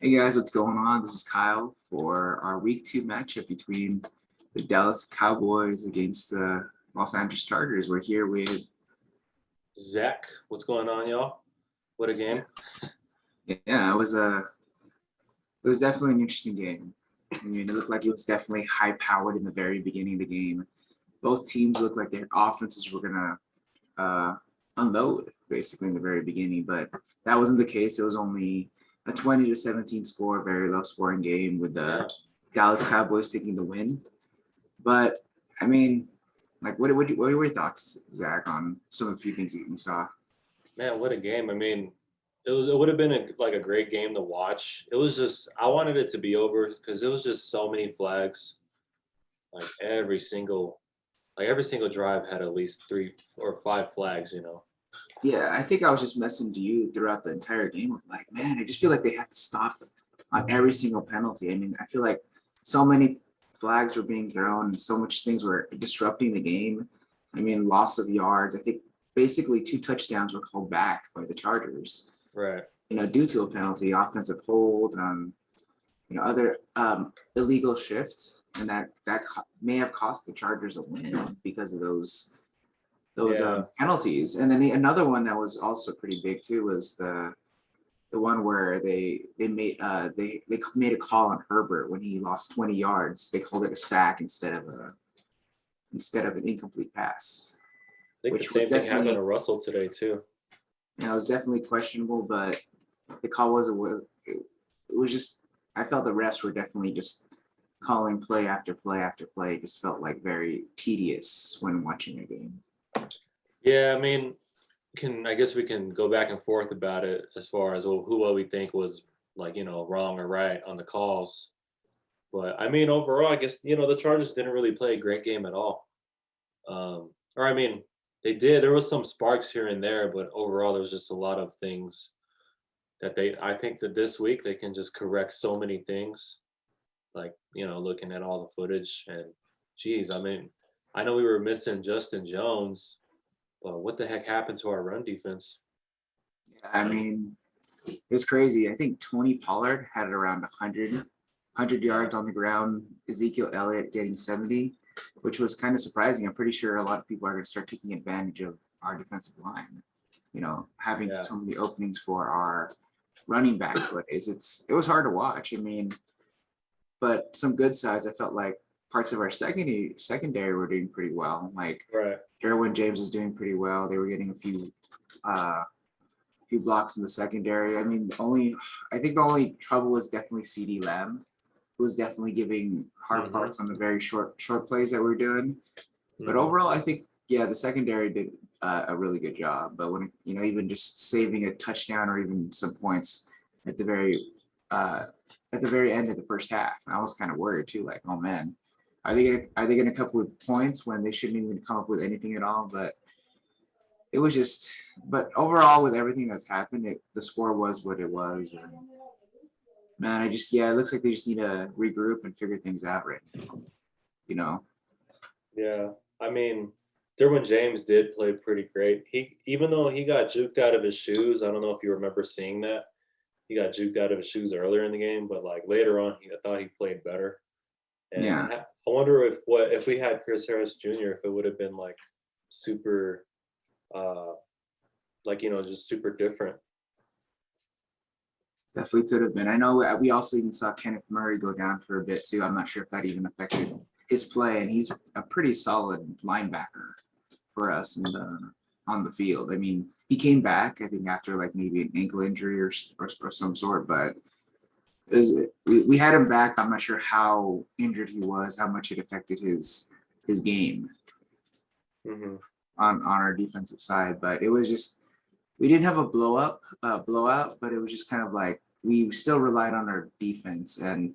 Hey guys, what's going on? This is Kyle for our week two matchup between the Dallas Cowboys against the Los Angeles Chargers. We're here with Zach, what's going on, y'all? What a yeah, game. yeah, it was definitely an interesting game. I mean, it looked like it was definitely high powered in the very beginning of the game. Both teams looked like their offenses were gonna unload basically in the very beginning, but that wasn't the case. It was only a 20-17 score, very low scoring game with the Yeah, Dallas Cowboys taking the win. But I mean, like, what were your thoughts, Zach, on some of the few things that you saw? man, what a game. I mean, it would have been like a great game to watch. It was just I wanted it to be over because it was just so many flags. Like every single drive had at least 3 or 5 flags. Yeah, I think I was just messing to you throughout the entire game of like, man, I just feel like they have to stop on every single penalty. I mean, I feel like so many flags were being thrown and so much things were disrupting the game. I mean, loss of yards. I think basically two touchdowns were called back by the Chargers, Right. due to a penalty, offensive hold, other illegal shifts, and that may have cost the Chargers a win because of those Yeah. penalties. And then another one that was also pretty big too was the one where they made a call on Herbert when he lost 20 yards. They called it a sack instead of an incomplete pass, I think the which was same thing happened to definitely Russell today too. was definitely questionable. But the call it was just, I felt the refs were definitely just calling play after play after play. It just felt like very tedious when watching a game. Yeah, I mean, I guess we can go back and forth about it as far as what we think was wrong or right on the calls. But I mean, overall, I guess the Chargers didn't really play a great game at all. Or I mean, they did. There was some sparks here and there, but overall, there was just a lot of things that I think that this week they can just correct so many things. Like looking at all the footage and, geez, I mean, I know we were missing Justin Jones, but what the heck happened to our run defense? I mean, it was crazy. I think Tony Pollard had around 100 Yeah, yards on the ground. Ezekiel Elliott getting 70, which was kind of surprising. I'm pretty sure a lot of people are going to start taking advantage of our defensive line. Having yeah, so many openings for our running back plays. It was hard to watch. I mean, but some good sides. I felt like parts of our secondary were doing pretty well. Like right. Derwin James was doing pretty well. They were getting uh, few blocks in the secondary. I mean, I think the only trouble was definitely CD Lamb, who was definitely giving hard Mm-hmm. parts on the very short plays that we're doing. But Mm-hmm. overall, I think, yeah, the secondary did a really good job. But when even just saving a touchdown or even some points at the very uh, end of the first half, I was kind of worried too. Like, oh man, are they gonna come up with points when they shouldn't even come up with anything at all? But it was just, but overall, with everything that's happened, the score was what it was. And man, yeah, it looks like they just need to regroup and figure things out right now. You know, Yeah, I mean, Derwin James did play pretty great. Even though he got juked out of his shoes, I don't know if you remember seeing that. He got juked out of his shoes earlier in the game, but like later on, I thought he played better. And yeah, I wonder if we had Chris Harris Jr. if it would have been like super, uh, just super different. definitely could have been. I know we also even saw Kenneth Murray go down for a bit too. I'm not sure if that even affected his play, and he's a pretty solid linebacker for us on the field. I mean, he came back, I think, after like maybe an ankle injury or some sort, but we had him back. I'm not sure how injured he was, how much it affected his game Hmm. on our defensive side. But it was just, we didn't have a blowout, but it was just kind of like we still relied on our defense, and